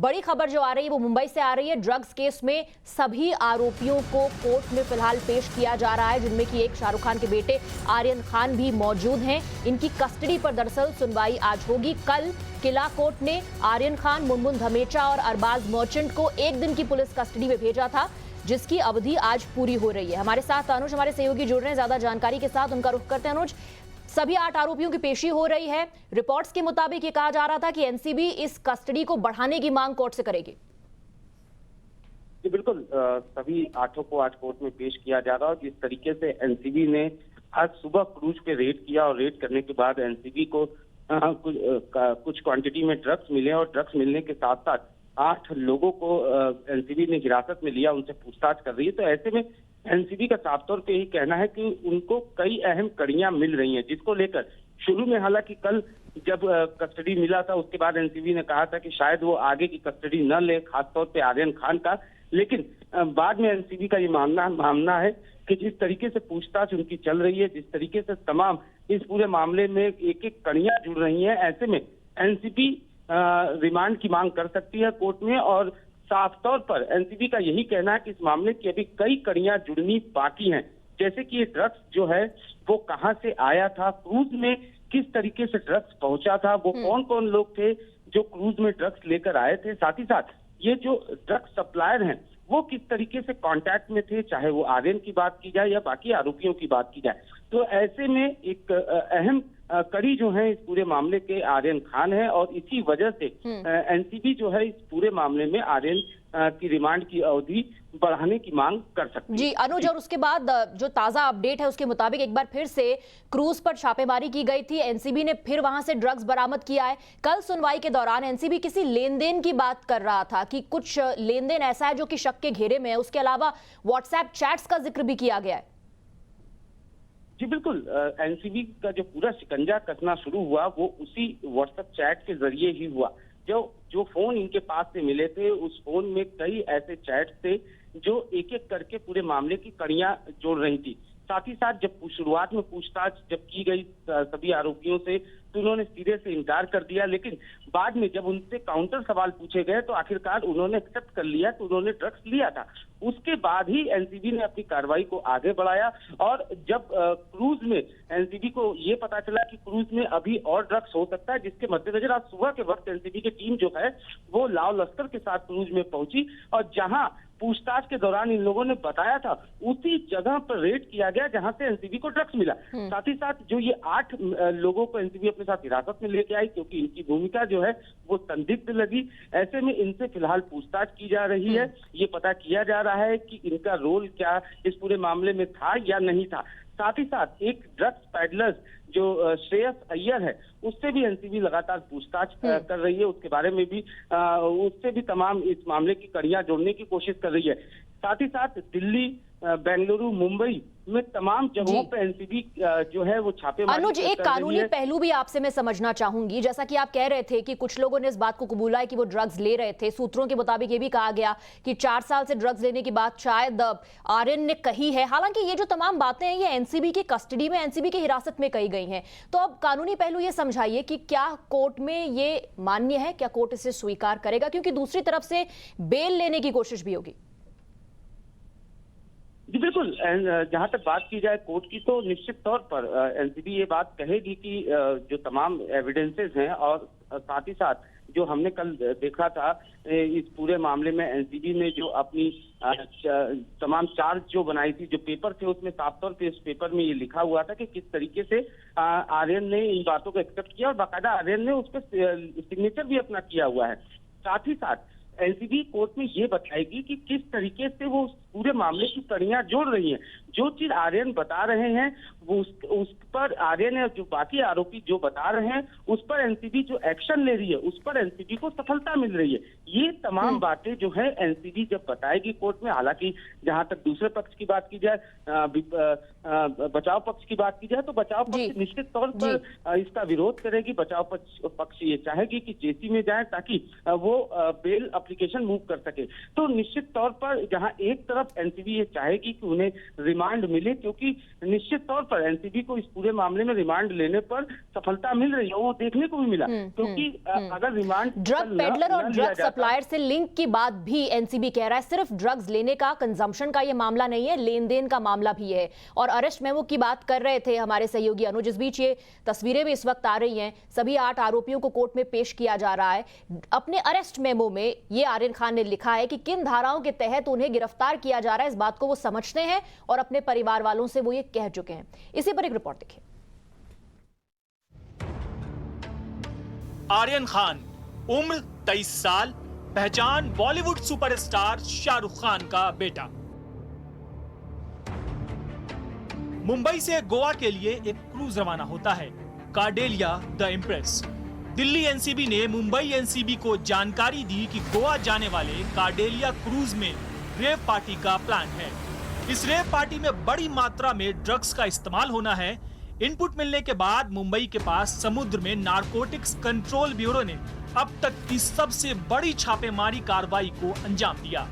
बड़ी खबर जो आ रही है वो मुंबई से आ रही है। ड्रग्स केस में सभी आरोपियों को कोर्ट में फिलहाल पेश किया जा रहा है, जिनमें कि एक शाहरुख खान के बेटे आर्यन खान भी मौजूद हैं। इनकी कस्टडी पर दरअसल सुनवाई आज होगी। कल किला कोर्ट ने आर्यन खान, मुनमुन धमेचा और अरबाज मर्चेंट को एक दिन की पुलिस कस्टडी में भेजा था, जिसकी अवधि आज पूरी हो रही है। हमारे साथ अनुज, हमारे सहयोगी जुड़ रहे हैं ज्यादा जानकारी के साथ, उनका रुख करते हैं। अनुज, सभी 8 आरोपियों की पेशी हो रही है। रिपोर्ट्स के मुताबिक ये कहा जा रहा था कि एनसीबी इस कस्टडी को बढ़ाने की मांग कोर्ट से करेगी। जी बिल्कुल, सभी 8 को आज कोर्ट में पेश किया जा रहा है। जिस तरीके से एनसीबी ने आज सुबह क्रूज पे रेड किया और रेड करने के बाद एनसीबी को कुछ क्वांटिटी में ड्रग्स मिले और ड्रग्स मिलने के साथ साथ 8 लोगों को एनसीबी ने हिरासत में लिया, उनसे पूछताछ कर रही है। तो ऐसे में एनसीबी का साफ तौर पे यही कहना है कि उनको कई अहम कड़ियां मिल रही हैं, जिसको लेकर शुरू में हालांकि कल जब कस्टडी मिला था उसके बाद एनसीबी ने कहा था कि शायद वो आगे की कस्टडी न ले, खासतौर पे आर्यन खान का। लेकिन बाद में एनसीबी का ये मानना है कि जिस तरीके से पूछताछ उनकी चल रही है, जिस तरीके से तमाम इस पूरे मामले में एक एक कड़ियां जुड़ रही हैं, ऐसे में एनसीबी रिमांड की मांग कर सकती है कोर्ट में। और साफ तौर पर एनसीबी का यही कहना है कि इस मामले की अभी कई कड़ियां जुड़नी बाकी हैं, जैसे कि ये ड्रग्स जो है वो कहां से आया था, क्रूज में किस तरीके से ड्रग्स पहुंचा था, वो कौन कौन लोग थे जो क्रूज में ड्रग्स लेकर आए थे, साथ ही साथ ये जो ड्रग्स सप्लायर हैं वो किस तरीके से कांटेक्ट में थे, चाहे वो आर्यन की बात की जाए या बाकी आरोपियों की बात की जाए। तो ऐसे में एक अहम कड़ी जो है इस पूरे मामले के आर्यन खान है और इसी वजह से एनसीबी जो है इस पूरे मामले में आर्यन की रिमांड की अवधि बढ़ाने की मांग कर सकती है। जी अनुज, और उसके बाद जो ताजा अपडेट है उसके मुताबिक एक बार फिर से क्रूज पर छापेमारी की गई थी। एनसीबी ने फिर वहां से ड्रग्स बरामद किया है। कल सुनवाई के दौरान एनसीबी किसी लेन देन की बात कर रहा था कि कुछ लेन देन ऐसा है जो कि शक के घेरे में है। उसके अलावा व्हाट्सएप चैट्स का जिक्र भी किया गया है। जी बिल्कुल, एनसीबी का जो पूरा शिकंजा कसना शुरू हुआ वो उसी व्हाट्सएप चैट के जरिए ही हुआ। जो फोन इनके पास से मिले थे उस फोन में कई ऐसे चैट थे जो एक एक करके पूरे मामले की कड़ियां जोड़ रही थी। साथ ही साथ जब शुरुआत में पूछताछ जब की गई सभी आरोपियों से तो उन्होंने सिरे से इनकार कर दिया, लेकिन बाद में जब उनसे काउंटर सवाल पूछे गए तो आखिरकार उन्होंने एक्सेप्ट कर लिया तो उन्होंने ड्रग्स लिया था। उसके बाद ही एनसीबी ने अपनी कार्रवाई को आगे बढ़ाया और जब क्रूज में एनसीबी को ये पता चला कि क्रूज में अभी और ड्रग्स हो सकता है, जिसके मद्देनजर आज सुबह के वक्त एनसीबी की टीम जो है वो लाव लश्कर के साथ क्रूज में पहुंची और जहां पूछताछ के दौरान इन लोगों ने बताया था उसी जगह पर रेड किया गया जहां से एनसीबी को ड्रग्स मिला। साथ ही साथ जो ये 8 लोगों को एनसीबी अपने साथ हिरासत में लेके आई क्योंकि इनकी भूमिका जो है वो संदिग्ध लगी। ऐसे में इनसे फिलहाल पूछताछ की जा रही है, ये पता किया जा रहा है कि इनका रोल क्या इस पूरे मामले में था या नहीं था। साथ ही साथ एक ड्रग्स पैडलर्स जो श्रेयस अय्यर है उससे भी एनसीबी लगातार पूछताछ कर रही है, उसके बारे में भी उससे भी तमाम इस मामले की कड़ियां जोड़ने की कोशिश कर रही है। साथ ही साथ दिल्ली, बेंगलुरु, मुंबई में तमाम जगहों पे एनसीबी जो है वो छापेमारी। अनुज, एक कानूनी पहलू भी आपसे मैं समझना चाहूंगी। जैसा कि आप कह रहे थे कि कुछ लोगों ने इस बात को कबूला है कि वो ड्रग्स ले रहे थे। सूत्रों के मुताबिक ये भी कहा गया कि 4 साल से ड्रग्स लेने की बात शायद आर्यन ने कही है। हालांकि ये जो तमाम बातें हैं ये एनसीबी की कस्टडी में, एनसीबी की हिरासत में कही गई हैं। तो अब कानूनी पहलू ये समझाइए कि क्या कोर्ट में ये मान्य है, क्या कोर्ट इसे स्वीकार करेगा, क्योंकि दूसरी तरफ से बेल लेने की कोशिश भी होगी। जी बिल्कुल, जहां तक बात की जाए कोर्ट की तो निश्चित तौर पर एनसीबी ये बात कहेगी कि जो तमाम एविडेंसेस हैं और साथ ही साथ जो हमने कल देखा था इस पूरे मामले में एनसीबी ने जो अपनी तमाम चार्ज जो बनाई थी, जो पेपर थे उसमें साफ तौर पे इस पेपर में ये लिखा हुआ था कि किस तरीके से आर्यन ने इन बातों को एक्सेप्ट किया और बाकायदा आर्यन ने उस पर सिग्नेचर भी अपना किया हुआ है। साथ ही साथ एनसीबी कोर्ट में ये बताएगी कि किस तरीके से वो पूरे मामले की कड़ियां जोड़ रही हैं। जो चीज आर्यन बता रहे हैं वो उस पर आर्यन है, जो बाकी आरोपी जो बता रहे हैं उस पर एनसीबी जो एक्शन ले रही है उस पर एनसीबी को सफलता मिल रही है। ये तमाम बातें जो है एनसीबी जब बताएगी कोर्ट में, हालांकि जहां तक दूसरे पक्ष की बात की जाए, बचाव पक्ष की बात की जाए तो बचाव पक्ष निश्चित तौर पर इसका विरोध करेगी। बचाव पक्ष ये चाहेगी कि जेसी में जाए ताकि वो बेल एप्लीकेशन मूव कर सके। तो निश्चित तौर पर जहां एक तरफ एनसीबी ये चाहेगी कि उन्हें रिमांड मिले, क्योंकि निश्चित तौर पर एनसीबी को इस पूरे मामले में रिमांड लेने पर सफलता मिल रही है, वो देखने को भी मिला। क्योंकि अगर रिमांड ड्रग पेडलर और ड्रग सप्लायर से लिंक की बात भी एनसीबी कह रहा है। सिर्फ ड्रग्स लेने का, कंजम्पशन का ये मामला नहीं है, लेन देन का मामला भी है। और अरेस्ट मेमो की बात कर रहे थे हमारे सहयोगी अनुज। इस बीच ये तस्वीरें भी इस वक्त आ रही हैं, सभी 8 आरोपियों को कोर्ट में पेश किया जा रहा है। अपने अरेस्ट मेमो में ये आर्यन खान ने लिखा है कि किन धाराओं के तहत उन्हें गिरफ्तार किया जा रहा है, इस बात को वो समझते हैं और अपने परिवार वालों से वो ये कह चुके हैं। इसी पर एक रिपोर्ट देखिए। आर्यन खान, उम्र 23 साल, पहचान बॉलीवुड सुपरस्टार शाहरुख खान का बेटा। मुंबई से गोवा के लिए एक क्रूज रवाना होता है, कार्डेलिया द इम्प्रेस। दिल्ली एनसीबी ने मुंबई एनसीबी को जानकारी दी कि गोवा जाने वाले कार्डेलिया क्रूज में रेव पार्टी का प्लान है। इस रेव पार्टी में बड़ी मात्रा में ड्रग्स का इस्तेमाल होना है। इनपुट मिलने के बाद मुंबई के पास समुद्र में नारकोटिक्स कंट्रोल ब्यूरो ने अब तक की सबसे बड़ी छापेमारी कार्रवाई को अंजाम दिया।